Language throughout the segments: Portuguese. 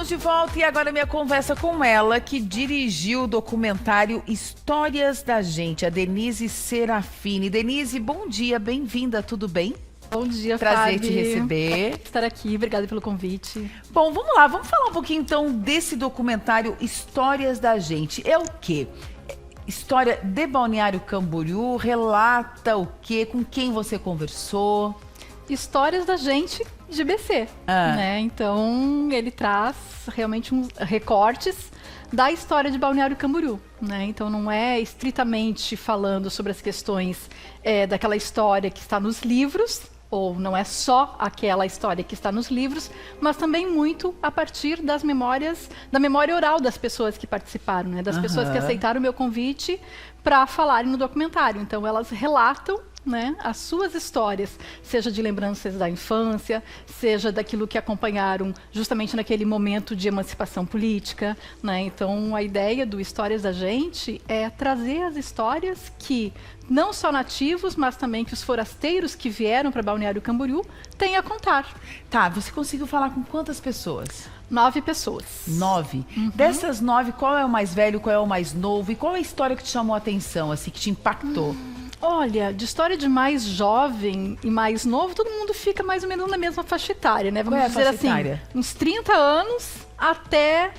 Estamos de volta e agora minha conversa com ela, que dirigiu o documentário Histórias da Gente, a Denise Serafini. Denise, bom dia, bem-vinda, tudo bem? Bom dia, Prazer Fábio. te receber. Estar aqui, obrigada pelo convite. Bom, vamos lá, vamos falar um pouquinho então desse documentário Histórias da Gente. É o quê? História de Balneário Camboriú, relata o quê? Com quem você conversou? Histórias da gente de BC, né? Então, ele traz realmente uns recortes da história de Balneário Camboriú, né? Então, não é estritamente falando sobre as questões daquela história que está nos livros, ou não é só aquela história que está nos livros, mas também muito a partir das memórias, da memória oral das pessoas que participaram, né? Das pessoas que aceitaram o meu convite para falarem no documentário. Então, elas relatam, né, as suas histórias, seja de lembranças da infância, seja daquilo que acompanharam justamente naquele momento de emancipação política, né? Então, a ideia do Histórias da Gente é trazer as histórias que não só nativos, mas também que os forasteiros que vieram para Balneário Camboriú têm a contar. Tá, você conseguiu falar com quantas pessoas? 9 pessoas. 9? Dessas 9, qual é o mais velho, qual é o mais novo? E qual é a história que te chamou a atenção, assim, que te impactou? Olha, de história de mais jovem e mais novo, todo mundo fica mais ou menos na mesma faixa etária, né? Vamos dizer assim, uns 30 anos até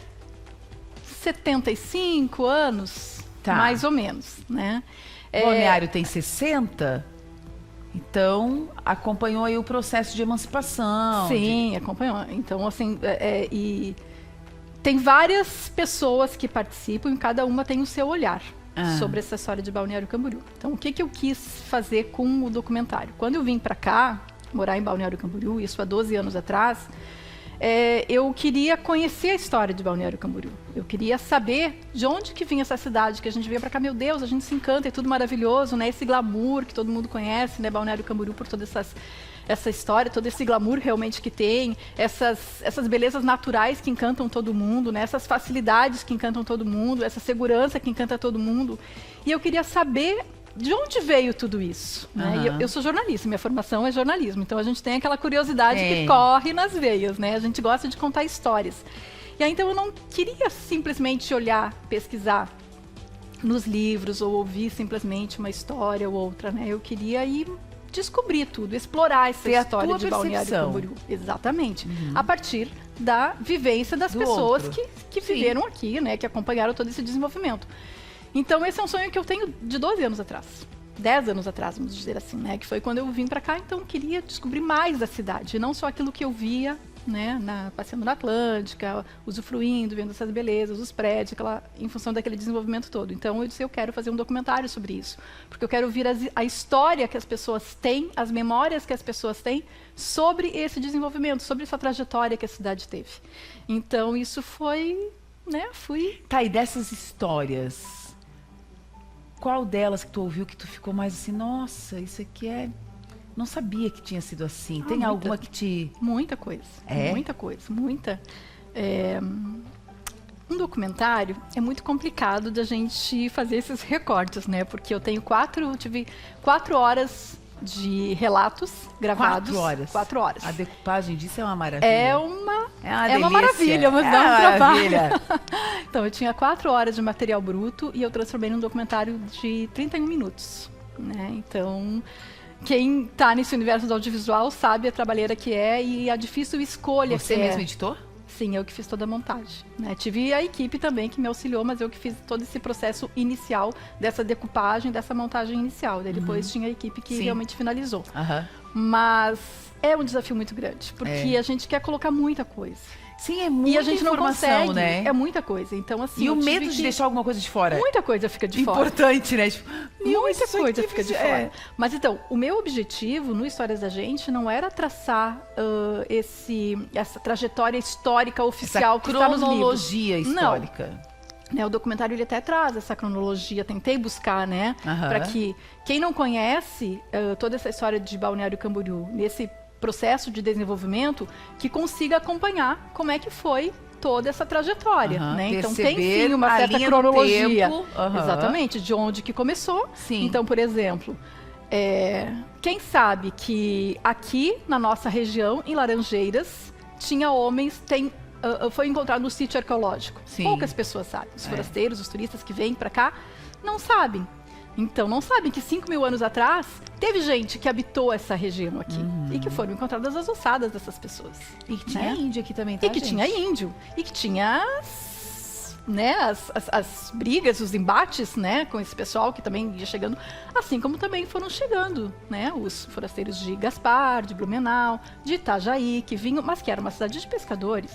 75 anos, mais ou menos, né? Balneário tem 60? Então, acompanhou aí o processo de emancipação. Sim, acompanhou. Então, assim, e tem várias pessoas que participam e cada uma tem o seu olhar sobre essa história de Balneário Camboriú. Então, o que eu quis fazer com o documentário? Quando eu vim para cá, morar em Balneário Camboriú, isso há 12 anos atrás, eu queria conhecer a história de Balneário Camboriú. Eu queria saber de onde que vinha essa cidade, que a gente veio para cá, meu Deus, a gente se encanta, é tudo maravilhoso, né? Esse glamour que todo mundo conhece, né? Balneário Camboriú por toda essa história, todo esse glamour realmente que tem, essas belezas naturais que encantam todo mundo, né? Essas facilidades que encantam todo mundo, essa segurança que encanta todo mundo. E eu queria saber de onde veio tudo isso, né? E eu sou jornalista, minha formação é jornalismo, então a gente tem aquela curiosidade que corre nas veias, né? A gente gosta de contar histórias. E aí, então, eu não queria simplesmente olhar, pesquisar nos livros ou ouvir simplesmente uma história ou outra, né? Eu queria ir descobrir tudo, explorar essa história de Balneário Camboriú. Exatamente. A partir da vivência das pessoas que viveram aqui, né? Que acompanharam todo esse desenvolvimento. Então, esse é um sonho que eu tenho de 12 anos atrás. 10 anos atrás, vamos dizer assim, né? Que foi quando eu vim para cá, então eu queria descobrir mais da cidade. Não só aquilo que eu via, né? Passeando na Atlântica, usufruindo, vendo essas belezas, os prédios, em função daquele desenvolvimento todo. Então, eu disse, eu quero fazer um documentário sobre isso. Porque eu quero ouvir a história que as pessoas têm, as memórias que as pessoas têm sobre esse desenvolvimento, sobre essa trajetória que a cidade teve. Então, isso foi, né? Tá, e dessas histórias, qual delas que tu ouviu que tu ficou mais assim, nossa, isso aqui não sabia que tinha sido assim. Tem alguma que te... Muita coisa. Muita coisa, muita. Um documentário é muito complicado da gente fazer esses recortes, né? Porque eu tive 4 horas de relatos gravados. 4 horas? 4 horas. A decupagem disso é uma maravilha. É uma delícia. maravilha, mas é dá um trabalho. Maravilha. Então, eu tinha 4 horas de material bruto e eu transformei num documentário de 31 minutos, né? Então, quem está nesse universo do audiovisual sabe a trabalheira que é e a difícil escolha Você mesmo editou? Sim, eu que fiz toda a montagem, né? Tive a equipe também que me auxiliou, mas eu que fiz todo esse processo inicial dessa decupagem, dessa montagem inicial. Daí depois tinha a equipe que realmente finalizou. Mas é um desafio muito grande, porque a gente quer colocar muita coisa. Sim, é muita informação, e a gente não consegue, né? É muita coisa. Então, assim, e o medo de deixar alguma coisa de fora. Muita coisa fica de fora. Importante, né? Tipo, muita coisa fica de fora. Mas então, o meu objetivo no Histórias da Gente não era traçar essa trajetória histórica oficial que está nos livros. Cronologia histórica. Não. O documentário ele até traz essa cronologia, tentei buscar, né? Para que quem não conhece toda essa história de Balneário Camboriú, nesse processo de desenvolvimento, que consiga acompanhar como é que foi toda essa trajetória, né? Então tem sim uma certa cronologia, exatamente, de onde que começou. Então, por exemplo, quem sabe que aqui na nossa região, em Laranjeiras, tinha homens, tem foi encontrado no sítio arqueológico. Sim. Poucas pessoas sabem. Os forasteiros, os turistas que vêm para cá, não sabem. Então, não sabem que 5.000 anos atrás, teve gente que habitou essa região aqui. E que foram encontradas as ossadas dessas pessoas. E que tinha índio aqui também, tá, E que gente? tinha índio. E que tinha as brigas, os embates, né, com esse pessoal que também ia chegando, assim como também foram chegando, né, os forasteiros de Gaspar, de Blumenau, de Itajaí, que vinham, mas que era uma cidade de pescadores,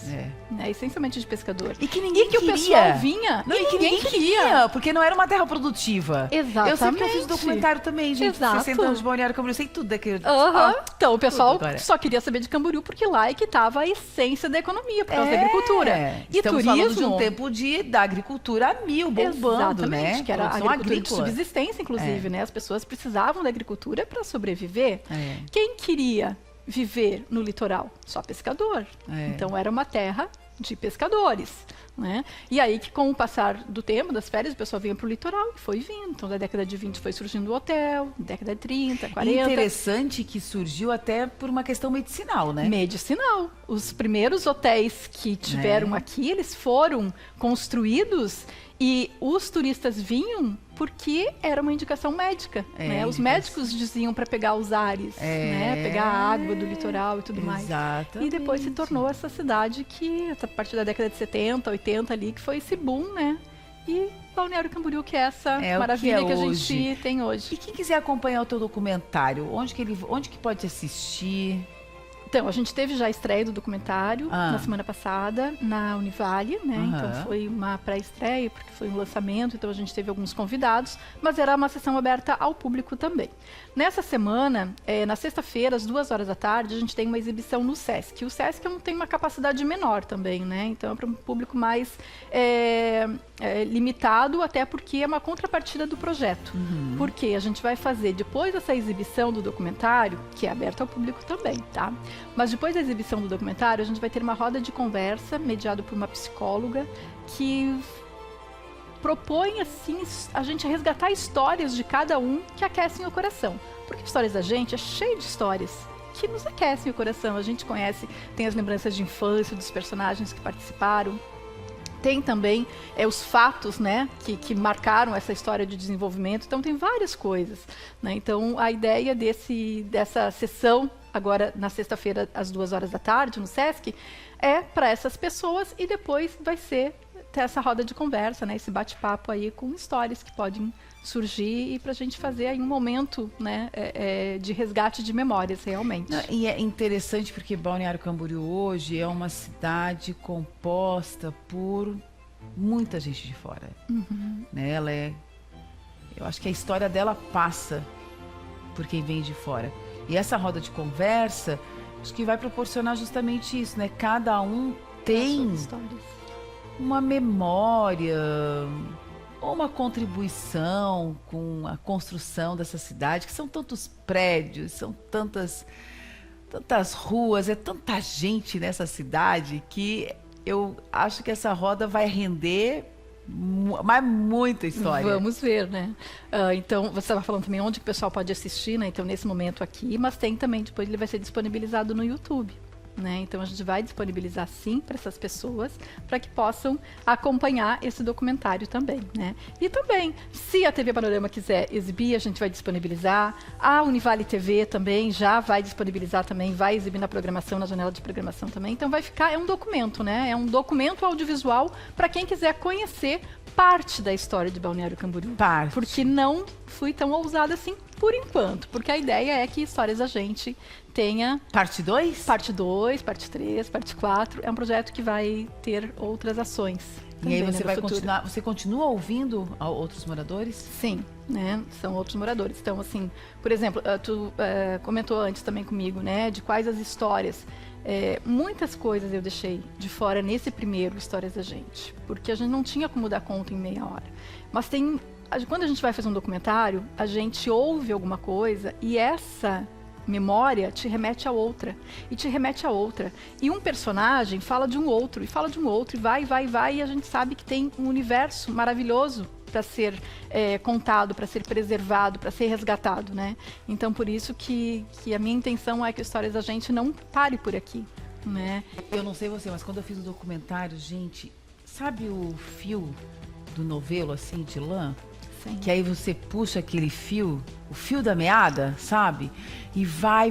né, essencialmente de pescadores. E que ninguém que queria. O pessoal vinha, Não, e que ninguém queria, porque não era uma terra produtiva. Exatamente. Eu sei que eu fiz documentário também, gente. Exato. 60 anos de Balneário Camboriú, eu sei tudo daquele. Então, o pessoal agora. só queria saber de Camboriú porque lá é que estava a essência da economia, por causa da agricultura. E Estamos turismo. falando de um tempo da agricultura a mil, bombando, Exatamente, né? que era a Produção agricultura de agrícola. subsistência, inclusive, né? As pessoas precisavam da agricultura para sobreviver. É. Quem queria viver no litoral? Só pescador. É. Então, era uma terra de pescadores, né? E aí que com o passar do tempo, das férias, o pessoal vinha para o litoral e foi vindo. Então, da década de 20 foi surgindo o hotel, década de 30, 40. Interessante que surgiu até por uma questão medicinal, né? Medicinal. Os primeiros hotéis que tiveram aqui, eles foram construídos e os turistas vinham porque era uma indicação médica, né? Os médicos diziam para pegar os ares, né? Pegar a água do litoral e tudo mais. Exatamente. E depois se tornou essa cidade que, a partir da década de 70, 80 ali, que foi esse boom, né? E Balneário Camboriú, que é essa maravilha que a gente tem hoje. E quem quiser acompanhar o teu documentário, onde que pode assistir? Então, a gente teve já a estreia do documentário na semana passada, na Univale, né? Então, foi uma pré-estreia, porque foi um lançamento, então a gente teve alguns convidados, mas era uma sessão aberta ao público também. Nessa semana, na sexta-feira, às 2h da tarde, a gente tem uma exibição no Sesc. O Sesc tem uma capacidade menor também, né? Então, é para um público mais limitado, até porque é uma contrapartida do projeto. Porque a gente vai fazer, depois dessa exibição do documentário, que é aberta ao público também, tá? Mas depois da exibição do documentário, a gente vai ter uma roda de conversa mediada por uma psicóloga que propõe, assim, a gente resgatar histórias de cada um que aquecem o coração. Porque Histórias da Gente é cheio de histórias que nos aquecem o coração. A gente conhece, tem as lembranças de infância dos personagens que participaram. Tem também os fatos, né, que marcaram essa história de desenvolvimento. Então, tem várias coisas, né? Então, a ideia dessa sessão, agora na sexta-feira, às 2h da tarde, no Sesc, é para essas pessoas e depois vai ter essa roda de conversa, né, esse bate-papo aí com histórias que podem surgir e para a gente fazer aí um momento, né, de resgate de memórias, realmente. E é interessante porque Balneário Camboriú hoje é uma cidade composta por muita gente de fora. Né? Eu acho que a história dela passa por quem vem de fora. E essa roda de conversa, acho que vai proporcionar justamente isso, né? Cada um tem uma memória ou uma contribuição com a construção dessa cidade, que são tantos prédios, são tantas ruas, é tanta gente nessa cidade que eu acho que essa roda vai render muita história. Vamos ver, né? Então, você estava falando também onde que o pessoal pode assistir, né? Então, nesse momento aqui, mas tem também, depois ele vai ser disponibilizado no YouTube. Né? Então a gente vai disponibilizar sim para essas pessoas para que possam acompanhar esse documentário também, né? E também, se a TV Panorama quiser exibir, a gente vai disponibilizar. A Univale TV também já vai disponibilizar também, vai exibir na programação, na janela de programação também. Então vai ficar, é um documento, né? É um documento audiovisual para quem quiser conhecer parte da história de Balneário Camboriú. Porque não fui tão ousada assim por enquanto, porque a ideia é que Histórias da Gente tenha... Parte 2? Parte 2, parte 3, parte 4. É um projeto que vai ter outras ações. E aí você vai continuar, você continua ouvindo outros moradores? Sim, né? São outros moradores. Então, assim, por exemplo, tu comentou antes também comigo, né? De quais as histórias. Muitas coisas eu deixei de fora nesse primeiro Histórias da Gente, porque a gente não tinha como dar conta em meia hora. Mas quando a gente vai fazer um documentário, a gente ouve alguma coisa e essa memória te remete a outra, e te remete a outra. E um personagem fala de um outro, e fala de um outro, e vai, e a gente sabe que tem um universo maravilhoso para ser contado, para ser preservado, para ser resgatado, né? Então, por isso que a minha intenção é que Histórias da Gente não pare por aqui. né? Eu não sei você, mas quando eu fiz o documentário, gente, sabe o fio do novelo, assim, de lã? Sim. Que aí você puxa aquele fio, o fio da meada, sabe? E vai,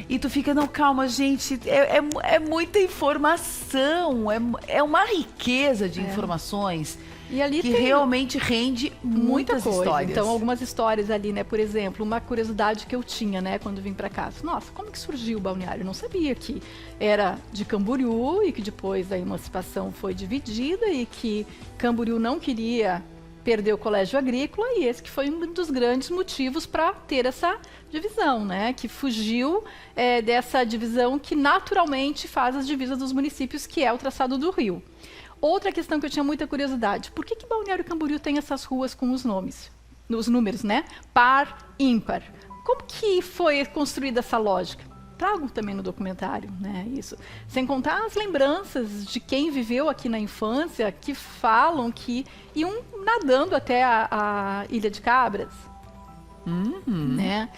e tu fica, não, calma, gente, é muita informação, é uma riqueza de informações E ali que tem realmente rende muita muitas coisa. histórias. Então, algumas histórias ali, né? Por exemplo, uma curiosidade que eu tinha, né? Quando vim pra cá. Nossa, como que surgiu o balneário? Eu não sabia que era de Camboriú e que depois da emancipação foi dividida e que Camboriú não queria perder o colégio agrícola e esse que foi um dos grandes motivos para ter essa divisão, né? Que fugiu dessa divisão que naturalmente faz as divisas dos municípios, que é o traçado do rio. Outra questão que eu tinha muita curiosidade, por que Balneário Camboriú tem essas ruas com os nomes, os números, né? Par, ímpar. Como que foi construída essa lógica? Trago também no documentário, né? Isso. Sem contar as lembranças de quem viveu aqui na infância, que falam que iam nadando até a Ilha de Cabras. Né?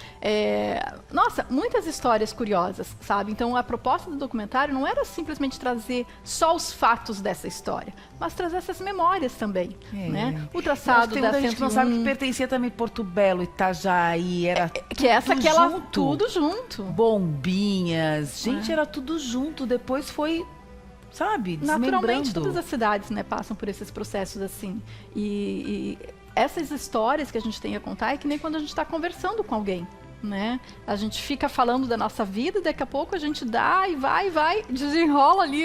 Nossa, muitas histórias curiosas, sabe? Então a proposta do documentário não era simplesmente trazer só os fatos dessa história, mas trazer essas memórias também, né? O traçado tem da muita gente que não sabe 101, que pertencia também Porto Belo, Itajaí, era que essa tudo que ela junto. tudo junto. Bombinhas, gente, era tudo junto, depois foi, sabe, Naturalmente desmembrando. todas as cidades, né, passam por esses processos assim. E essas histórias que a gente tem a contar é que nem quando a gente está conversando com alguém, né? A gente fica falando da nossa vida e daqui a pouco a gente dá e vai, desenrola ali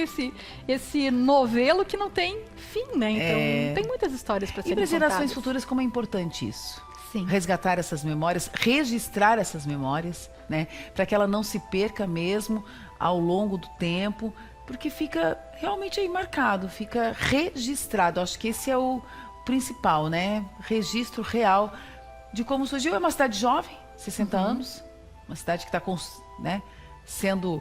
esse novelo que não tem fim, né? Então tem muitas histórias para E serem para gerações contadas. futuras, como é importante isso? Sim. Resgatar essas memórias, registrar essas memórias, né? Para que ela não se perca mesmo ao longo do tempo, porque fica realmente aí marcado, fica registrado. Acho que esse é o principal, né? Registro real de como surgiu. É uma cidade jovem, 60 anos, uma cidade que está sendo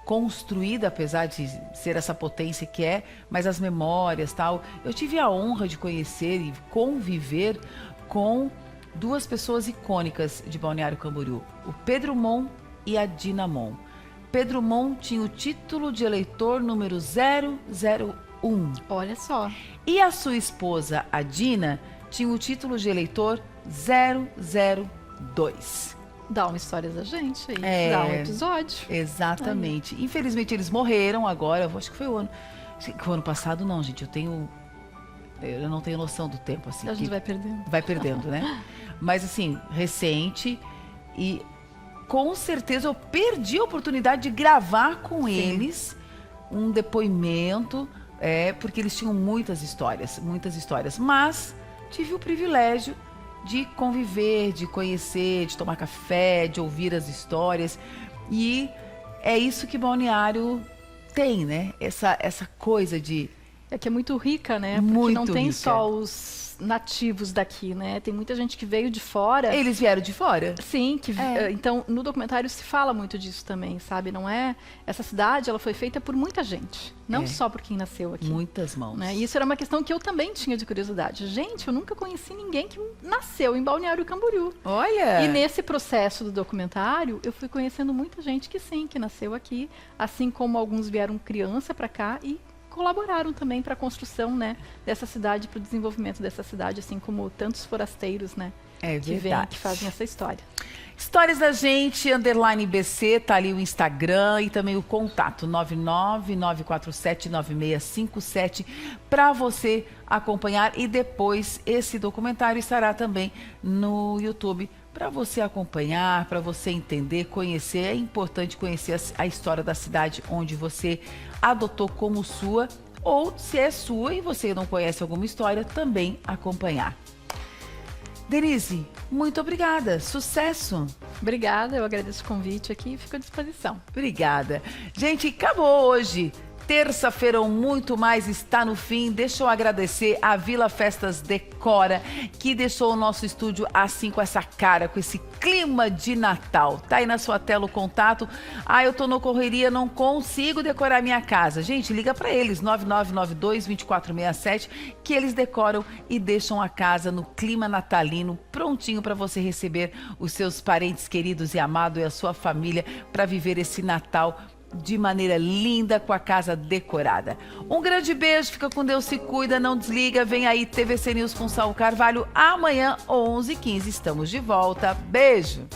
construída, apesar de ser essa potência que é, mas as memórias, tal. Eu tive a honra de conhecer e conviver com duas pessoas icônicas de Balneário Camboriú, o Pedro Mon e a Dina Mon. Pedro Mon tinha o título de eleitor número 001. Olha só. E a sua esposa, a Dina, tinha o título de eleitor 002. Dá uma história da gente aí, dá um episódio. Exatamente. Aí. Infelizmente eles morreram agora, acho que foi o ano passado não, gente, eu não tenho noção do tempo assim. A gente vai perdendo. Vai perdendo, né? Mas assim, recente e com certeza eu perdi a oportunidade de gravar com eles um depoimento, porque eles tinham muitas histórias, mas tive o privilégio de conviver, de conhecer, de tomar café, de ouvir as histórias, e é isso que Balneário tem, né? Essa coisa de... que é muito rica, né? Porque muito não tem rica. só os nativos daqui, né? Tem muita gente que veio de fora. Eles vieram de fora? Sim, então no documentário se fala muito disso também, sabe? Não é... Essa cidade, ela foi feita por muita gente, não só por quem nasceu aqui. Muitas mãos. Né? E isso era uma questão que eu também tinha de curiosidade. Gente, eu nunca conheci ninguém que nasceu em Balneário Camboriú. Olha! E nesse processo do documentário, eu fui conhecendo muita gente que nasceu aqui, assim como alguns vieram criança para cá e colaboraram também para a construção, né, dessa cidade, para o desenvolvimento dessa cidade, assim como tantos forasteiros, né, que vêm, que fazem essa história. Histórias da Gente, _BC, tá ali o Instagram e também o contato 999479657 para você acompanhar, e depois esse documentário estará também no YouTube para você acompanhar, para você entender, conhecer. É importante conhecer a história da cidade onde você adotou como sua, ou se é sua e você não conhece alguma história, também acompanhar. Denise, muito obrigada. Sucesso. Obrigada, eu agradeço o convite aqui e fico à disposição. Obrigada. Gente, acabou hoje. Terça-feira, muito mais está no fim. Deixa eu agradecer a Vila Festas Decora, que deixou o nosso estúdio assim, com essa cara, com esse clima de Natal. Tá aí na sua tela o contato. Eu tô no correria, não consigo decorar minha casa. Gente, liga para eles, 9992-2467, que eles decoram e deixam a casa no clima natalino, prontinho para você receber os seus parentes queridos e amados e a sua família para viver esse Natal de maneira linda, com a casa decorada. Um grande beijo, fica com Deus, se cuida, não desliga. Vem aí TVC News com Saul Carvalho. Amanhã, 11h15, estamos de volta. Beijo!